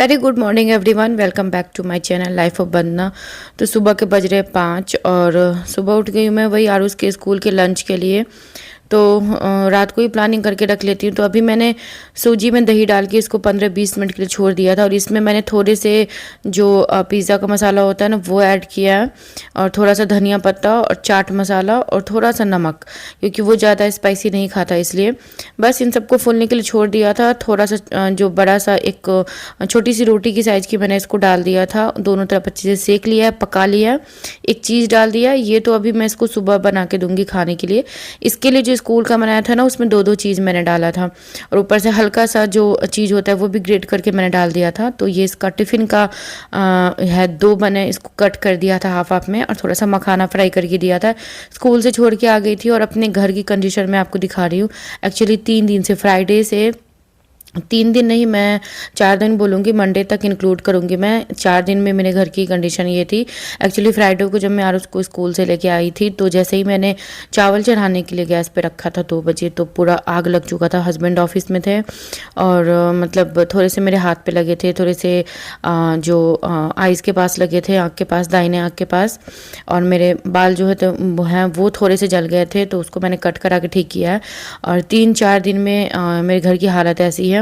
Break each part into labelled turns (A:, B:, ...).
A: Very good morning everyone, welcome back to my channel life of Bandana. तो सुबह के बज रहे 5 और सुबह उठ गई हूँ मैं वही आरुष के स्कूल के लंच के लिए। तो रात को ही प्लानिंग करके रख लेती हूँ। तो अभी मैंने सूजी में दही डाल के इसको 15-20 मिनट के लिए छोड़ दिया था और इसमें मैंने थोड़े से जो पिज़्ज़ा का मसाला होता है ना वो ऐड किया है और थोड़ा सा धनिया पत्ता और चाट मसाला और थोड़ा सा नमक, क्योंकि वो ज़्यादा स्पाइसी नहीं खाता इसलिए। बस इन सबको फूलने के लिए छोड़ दिया था। थोड़ा सा जो बड़ा सा एक छोटी सी रोटी की साइज़ की मैंने इसको डाल दिया था, दोनों तरफ अच्छे से सेक लिया है, पका लिया है, एक चीज़ डाल दिया। ये तो अभी मैं इसको सुबह बना के दूंगी खाने के लिए। इसके लिए जो स्कूल का बनाया था ना उसमें दो चीज़ मैंने डाला था और ऊपर से हल्का सा जो चीज़ होता है वो भी ग्रेट करके मैंने डाल दिया था। तो ये इसका टिफ़िन का है। दो मैंने इसको कट कर दिया था हाफ हाफ में और थोड़ा सा मखाना फ्राई करके दिया था। स्कूल से छोड़ के आ गई थी और अपने घर की कंडीशन में आपको दिखा रही हूँ। एक्चुअली 3 दिन से, फ्राइडे से 3 दिन नहीं, मैं 4 दिन बोलूँगी, मंडे तक इंक्लूड करूँगी मैं। 4 दिन में मेरे घर की कंडीशन ये थी। एक्चुअली फ्राइडे को जब मैं आरुष को स्कूल से लेके आई थी तो जैसे ही मैंने चावल चढ़ाने के लिए गैस पे रखा था 2 बजे तो पूरा आग लग चुका था। हस्बैंड ऑफिस में थे और मतलब थोड़े से मेरे हाथ पे लगे थे, थोड़े से जो आइज़ के पास लगे थे, आँख के पास, दाहिने आँख के पास, और मेरे बाल जो है तो वो थोड़े से जल गए थे तो उसको मैंने कट करा के ठीक किया है। और 3-4 दिन में मेरे घर की हालत ऐसी है।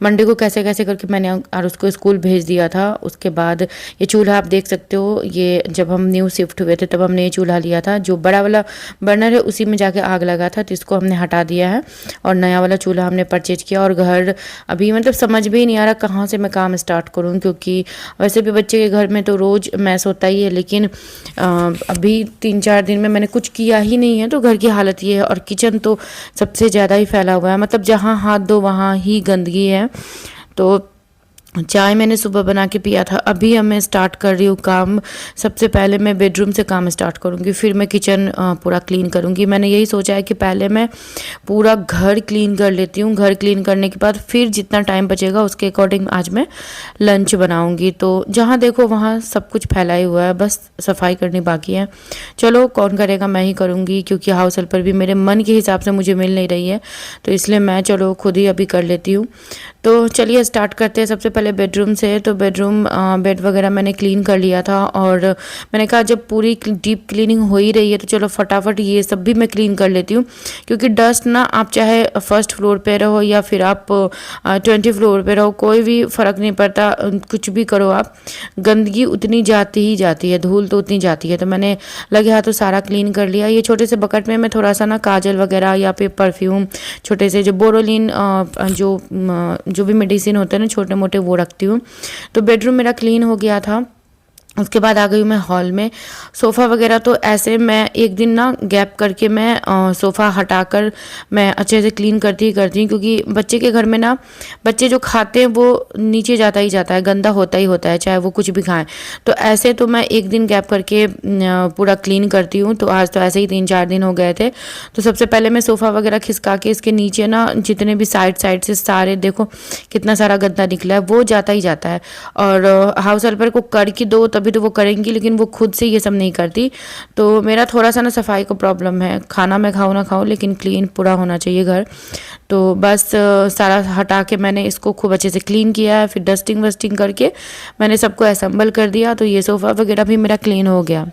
A: मंडे को कैसे कैसे करके मैंने और उसको स्कूल भेज दिया था। उसके बाद ये चूल्हा आप देख सकते हो, ये जब हम न्यू शिफ्ट हुए थे तब हमने ये चूल्हा लिया था। जो बड़ा वाला बर्नर है उसी में जाके आग लगा था तो इसको हमने हटा दिया है और नया वाला चूल्हा हमने परचेज किया। और घर अभी मतलब समझ भी नहीं आ रहा कहाँ से मैं काम स्टार्ट करूँ, क्योंकि वैसे भी बच्चे के घर में तो रोज़ मैस होता ही है, लेकिन अभी 3-4 दिन में मैंने कुछ किया ही नहीं है तो घर की हालत ये है। और किचन तो सबसे ज़्यादा ही फैला हुआ है, मतलब जहाँ हाथ दो वहाँ ही गंदगी है। तो चाय मैंने सुबह बना के पिया था। अभी अब मैं स्टार्ट कर रही हूँ काम। सबसे पहले मैं बेडरूम से काम स्टार्ट करूँगी, फिर मैं किचन पूरा क्लीन करूँगी। मैंने यही सोचा है कि पहले मैं पूरा घर क्लीन कर लेती हूँ। घर क्लीन करने के बाद फिर जितना टाइम बचेगा उसके अकॉर्डिंग आज मैं लंच बनाऊँगी। तो जहाँ देखो वहाँ सब कुछ फैला ही हुआ है, बस सफाई करनी बाकी है। चलो कौन करेगा, मैं ही करूँगी, क्योंकि हाउस हेल्पर भी मेरे मन के हिसाब से मुझे मिल नहीं रही है तो इसलिए मैं चलो खुद ही अभी कर लेती हूँ। तो चलिए स्टार्ट करते हैं। सबसे पहले बेडरूम से। तो बेडरूम बेड वगैरह मैंने क्लीन कर लिया था और मैंने कहा जब पूरी डीप क्लीनिंग हो ही रही है तो चलो फटाफट ये सब भी मैं क्लीन कर लेती हूँ, क्योंकि डस्ट ना, आप चाहे फर्स्ट फ्लोर पे रहो या फिर आप 20 फ्लोर पे रहो, कोई भी फ़र्क नहीं पड़ता, कुछ भी करो आप, गंदगी उतनी जाती ही जाती है, धूल तो उतनी जाती है। तो मैंने लगे हाथों सारा क्लीन कर लिया। ये छोटे से बकेट में मैं थोड़ा सा ना काजल वगैरह या फिर परफ्यूम, छोटे से जो बोरोलिन जो भी मेडिसिन होते हैं ना छोटे मोटे, वो रखती हूँ। तो बेडरूम मेरा क्लीन हो गया था। उसके बाद आ गई मैं हॉल में। सोफ़ा वगैरह तो ऐसे मैं एक दिन ना गैप करके मैं सोफ़ा हटाकर मैं अच्छे से क्लीन करती हूँ, क्योंकि बच्चे के घर में ना बच्चे जो खाते हैं वो नीचे जाता ही जाता है, गंदा होता ही होता है, चाहे वो कुछ भी खाएं। तो ऐसे तो मैं एक दिन गैप करके पूरा क्लीन करती हूँ। तो आज तो ऐसे ही 3-4 दिन हो गए थे। तो सबसे पहले मैं सोफ़ा वगैरह खिसका के इसके नीचे ना जितने भी साइड से सारे, देखो कितना सारा गंदा निकला है, वो जाता ही जाता है। और हाउस हेल्पर को करके दो तभी तो वो करेंगी, लेकिन वो खुद से ये सब नहीं करती। तो मेरा थोड़ा सा ना सफाई का प्रॉब्लम है। खाना मैं खाऊँ ना खाऊँ लेकिन क्लीन पूरा होना चाहिए घर। तो बस सारा हटा के मैंने इसको खूब अच्छे से क्लीन किया है। फिर डस्टिंग वस्टिंग करके मैंने सबको असेंबल कर दिया। तो ये सोफ़ा वगैरह भी मेरा क्लीन हो गया।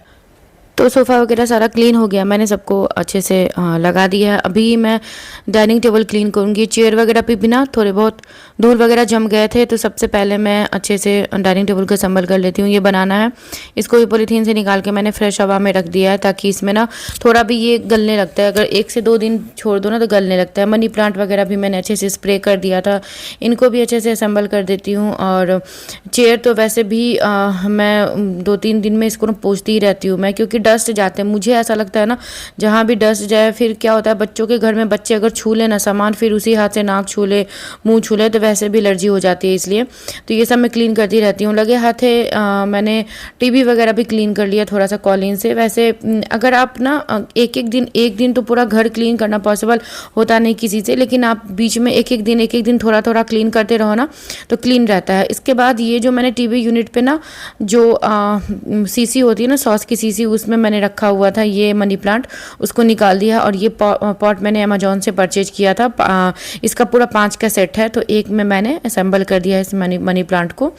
A: तो सोफ़ा वगैरह सारा क्लीन हो गया, मैंने सबको अच्छे से लगा दिया है। अभी मैं डाइनिंग टेबल क्लीन करूँगी। चेयर वगैरह पे भी ना थोड़े बहुत धूल वगैरह जम गए थे, तो सबसे पहले मैं अच्छे से डाइनिंग टेबल को संभल कर लेती हूँ। ये बनाना है, इसको भी पॉलीथीन से निकाल के मैंने फ्रेश हवा में रख दिया है, ताकि इसमें ना थोड़ा भी ये गलने लगता है। अगर 1 से 2 दिन छोड़ दो ना तो गलने लगता है। मनी प्लांट वगैरह भी मैंने अच्छे से स्प्रे कर दिया था, इनको भी अच्छे से असम्बल कर देती हूँ। और चेयर तो वैसे भी मैं 2-3 दिन में इसको ना पोंछती ही रहती हूँ मैं, क्योंकि डस्ट जाते हैं। मुझे ऐसा लगता है ना जहाँ भी डस्ट जाए, फिर क्या होता है बच्चों के घर में बच्चे अगर छू ले ना सामान, फिर उसी हाथ से नाक छू ले, मुंह छू ले, तो वैसे भी एलर्जी हो जाती है। इसलिए तो ये सब मैं क्लीन करती रहती हूँ। लगे हाथे मैंने टीवी वगैरह भी क्लीन कर लिया थोड़ा सा कॉलिन से। वैसे अगर आप ना एक दिन तो पूरा घर क्लीन करना पॉसिबल होता नहीं किसी से, लेकिन आप बीच में एक एक दिन थोड़ा क्लीन करते रहो ना तो क्लीन रहता है। इसके बाद ये जो मैंने टीवी यूनिट पे ना जो सीसी होती है ना, सॉस की सीसी, उसमें जिसमें मैंने रखा हुआ था ये मनी प्लांट, उसको निकाल दिया। और ये पॉट मैंने अमेजोन से परचेज किया था। इसका पूरा 5 का सेट है, तो एक में मैंने असेंबल कर दिया है इस मनी प्लांट को।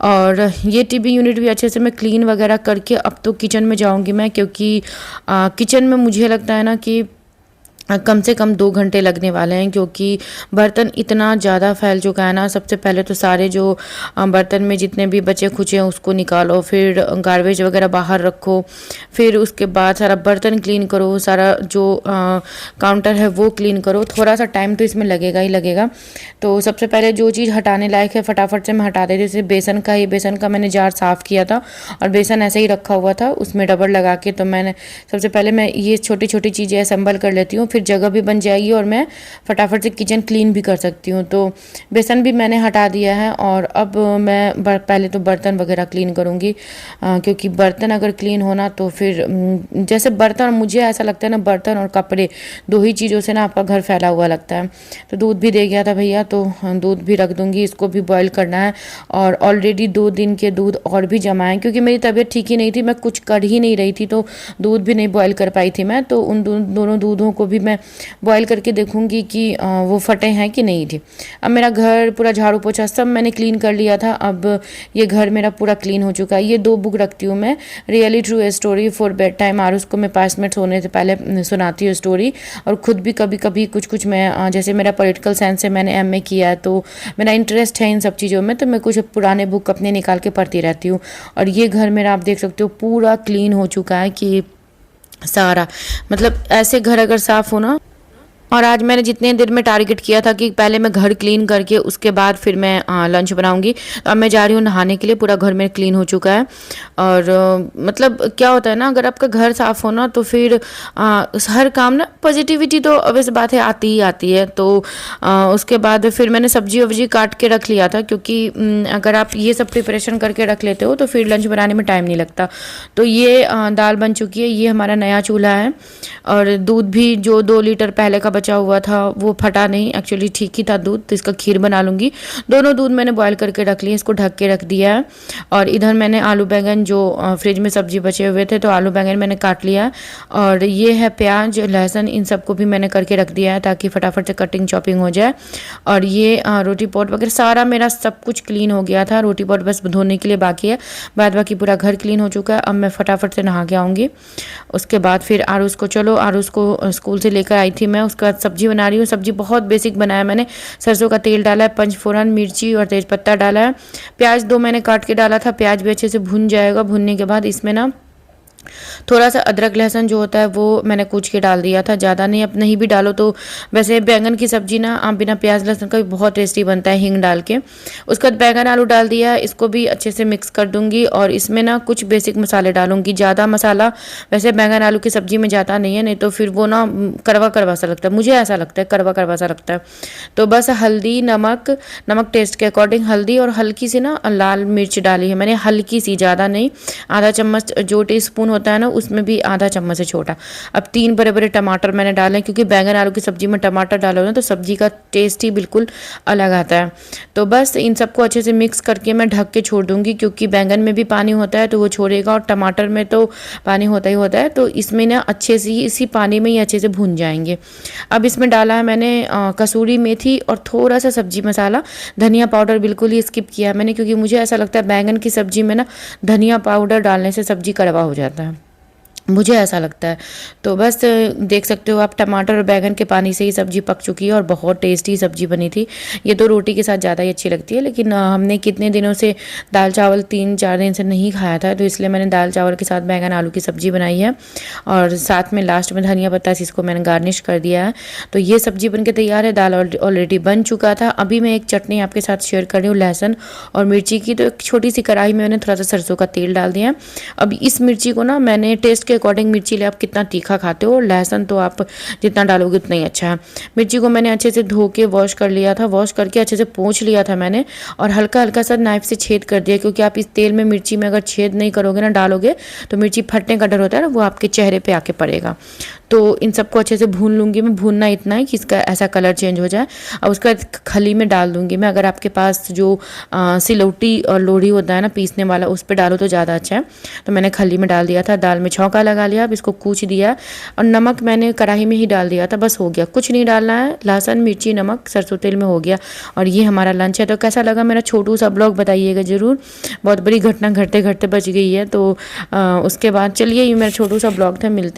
A: और ये टीवी यूनिट भी अच्छे से मैं क्लीन वगैरह करके अब तो किचन में जाऊंगी मैं, क्योंकि किचन में मुझे लगता है ना कि कम से कम 2 घंटे लगने वाले हैं, क्योंकि बर्तन इतना ज़्यादा फैल चुका है ना। सबसे पहले तो सारे जो बर्तन में जितने भी बचे खुचे हैं उसको निकालो, फिर गार्बेज वगैरह बाहर रखो, फिर उसके बाद सारा बर्तन क्लीन करो, सारा जो काउंटर है वो क्लीन करो। थोड़ा सा टाइम तो इसमें लगेगा ही लगेगा। तो सबसे पहले जो चीज़ हटाने लायक है फटाफट से मैं हटा देती हूँ। जैसे बेसन का, ही बेसन का मैंने जार साफ़ किया था और बेसन ऐसे ही रखा हुआ था उसमें रबड़ लगा के। तो मैंने सबसे पहले मैं ये छोटी छोटी चीज़ें असेंबल कर लेती हूँ, फिर जगह भी बन जाएगी और मैं फटाफट से किचन क्लीन भी कर सकती हूँ। तो बेसन भी मैंने हटा दिया है और अब मैं पहले तो बर्तन वगैरह क्लीन करूँगी, क्योंकि बर्तन अगर क्लीन होना तो फिर जैसे बर्तन, मुझे ऐसा लगता है ना, बर्तन और कपड़े 2 ही चीज़ों से ना आपका घर फैला हुआ लगता है। तो दूध भी दे गया था भैया, तो दूध भी रख दूँगी, इसको भी बॉयल करना है। और ऑलरेडी 2 दिन के दूध और भी जमा है, क्योंकि मेरी तबीयत ठीक ही नहीं थी, मैं कुछ कर ही नहीं रही थी, तो दूध भी नहीं बॉयल कर पाई थी मैं। तो उन दोनों दूधों को भी मैं बॉयल करके देखूंगी कि वो फटे हैं कि नहीं थी। अब मेरा घर पूरा झाड़ू पोछा सब मैंने क्लीन कर लिया था। अब ये घर मेरा पूरा क्लीन हो चुका है। ये 2 बुक रखती हूँ मैं, really true story for bed time, और उसको मैं 5 मिनट सोने से पहले सुनाती हूँ स्टोरी। और ख़ुद भी कभी कभी कुछ कुछ मैं, जैसे मेरा पॉलिटिकल साइंस से मैंने MA किया है, तो मेरा इंटरेस्ट है इन सब चीज़ों में, तो मैं कुछ पुराने बुक अपने निकाल के पढ़ती रहती हूँ। और ये घर मेरा आप देख सकते हो पूरा क्लीन हो चुका है कि सारा, मतलब ऐसे घर अगर साफ़ हो ना। और आज मैंने जितने देर में टारगेट किया था कि पहले मैं घर क्लीन करके उसके बाद फिर मैं लंच बनाऊंगी, तो अब मैं जा रही हूँ नहाने के लिए। पूरा घर मेरा क्लीन हो चुका है। और मतलब क्या होता है ना, अगर आपका घर साफ़ हो ना तो फिर हर काम ना, पॉजिटिविटी तो ऑब्वियस बात है आती ही आती है। तो उसके बाद फिर मैंने सब्जी वब्जी काट के रख लिया था, क्योंकि अगर आप ये सब प्रिपरेशन करके रख लेते हो तो फिर लंच बनाने में टाइम नहीं लगता। तो ये दाल बन चुकी है, ये हमारा नया चूल्हा है। और दूध भी जो 2 लीटर पहले का बचा हुआ था वो फटा नहीं, एक्चुअली ठीक ही था दूध, तो इसका खीर बना लूँगी। दोनों दूध मैंने बॉयल करके रख लिए, इसको ढक के रख दिया है। और इधर मैंने आलू बैंगन, जो फ्रिज में सब्जी बचे हुए थे, तो आलू बैंगन मैंने काट लिया। और ये है प्याज लहसुन, इन सबको भी मैंने करके रख दिया है ताकि फटाफट से कटिंग चॉपिंग हो जाए। और ये रोटी पॉट वगैरह सारा मेरा सब कुछ क्लीन हो गया था, रोटी पॉट बस धोने के लिए बाकी है, बाद बाकी पूरा घर क्लीन हो चुका है। अब मैं फटाफट से नहा के आऊँगी। उसके बाद फिर आरुष को, चलो आरुष को स्कूल से लेकर आई थी मैं, उसका सब्जी बना रही हूँ। सब्जी बहुत बेसिक बनाया मैंने, सरसों का तेल डाला है, पंचफोरन, मिर्ची और तेज़पत्ता डाला है। प्याज 2 मैंने काट के डाला था, प्याज भी अच्छे से भुन जाएगा। भुनने के बाद इसमें ना थोड़ा सा अदरक लहसुन जो होता है वो मैंने कूच के डाल दिया था, ज़्यादा नहीं, अब नहीं भी डालो तो। वैसे बैंगन की सब्जी ना आप बिना प्याज लहसुन का भी बहुत टेस्टी बनता है हींग डाल के। उसके बाद बैंगन आलू डाल दिया, इसको भी अच्छे से मिक्स कर दूंगी। और इसमें ना कुछ बेसिक मसाले डालूंगी, ज़्यादा मसाला वैसे बैंगन आलू की सब्जी में जाता नहीं है, नहीं तो फिर वो ना कड़वा कड़वा सा लगता है, मुझे ऐसा लगता है कड़वा कड़वा सा लगता है। तो बस हल्दी, नमक टेस्ट के अकॉर्डिंग हल्दी, और हल्की सी ना लाल मिर्च डाली है मैंने, हल्की सी, ज़्यादा नहीं। आधा चम्मच जो टीस्पून होता है ना उसमें भी आधा चम्मच से छोटा। अब 3 बड़े बड़े टमाटर मैंने डाले, क्योंकि बैंगन आलू की सब्जी में टमाटर डालो ना तो सब्जी का टेस्ट ही बिल्कुल अलग आता है। तो बस इन सबको अच्छे से मिक्स करके मैं ढक के छोड़ दूंगी, क्योंकि बैंगन में भी पानी होता है तो वो छोड़ेगा, और टमाटर में तो पानी होता ही होता है। तो इसमें ना अच्छे से इसी पानी में ही अच्छे से भून जाएंगे। अब इसमें डाला है मैंने कसूरी मेथी और थोड़ा सा सब्जी मसाला। धनिया पाउडर बिल्कुल ही स्किप किया है मैंने, क्योंकि मुझे ऐसा लगता है बैंगन की सब्जी में ना धनिया पाउडर डालने से सब्जी कड़वा हो जाता है, मुझे ऐसा लगता है। तो बस देख सकते हो आप, टमाटर और बैंगन के पानी से ही सब्जी पक चुकी है और बहुत टेस्टी सब्जी बनी थी। ये तो रोटी के साथ ज़्यादा ही अच्छी लगती है, लेकिन हमने कितने दिनों से दाल चावल 3-4 दिन से नहीं खाया था, तो इसलिए मैंने दाल चावल के साथ बैंगन आलू की सब्जी बनाई है। और साथ में लास्ट में धनिया पत्ता से इसको मैंने गार्निश कर दिया है। तो ये सब्जी बन के तैयार है, दाल ऑलरेडी बन चुका था। अभी मैं एक चटनी आपके साथ शेयर कर रही हूँ लहसुन और मिर्ची की। तो एक छोटी सी कढ़ाई में मैंने थोड़ा सा सरसों का तेल डाल दिया है। अब इस मिर्ची को ना मैंने टेस्ट अकॉर्डिंग मिर्ची ले, आप कितना तीखा खाते हो, लहसुन तो आप जितना डालोगे उतना ही अच्छा है। मिर्ची को मैंने अच्छे से धो के वॉश कर लिया था, वॉश करके अच्छे से पोंछ लिया था मैंने, और हल्का हल्का सा नाइफ से छेद कर दिया, क्योंकि आप इस तेल में मिर्ची में अगर छेद नहीं करोगे ना, डालोगे तो मिर्ची फटने का डर होता है ना, वो आपके चेहरे पे आके पड़ेगा। तो इन सबको अच्छे से भून लूँगी मैं, भूनना इतना है कि इसका ऐसा कलर चेंज हो जाए। अब उसका खली में डाल दूँगी मैं। अगर आपके पास जो सिलौटी और लोढ़ी होता है ना पीसने वाला, उस पर डालो तो ज़्यादा अच्छा है। तो मैंने खली में डाल दिया था, दाल में छौंका लगा लिया। अब इसको कूच दिया और नमक मैंने कढ़ाई में ही डाल दिया था, बस हो गया, कुछ नहीं डालना है। लहसुन, मिर्ची, नमक, सरसों तेल में हो गया। और ये हमारा लंच है। तो कैसा लगा मेरा छोटू सा ब्लॉग बताइएगा ज़रूर। बहुत बड़ी घटना घटते घटते बच गई है। तो उसके बाद चलिए, ये मेरा छोटू सा ब्लॉग था, मिलते हैं।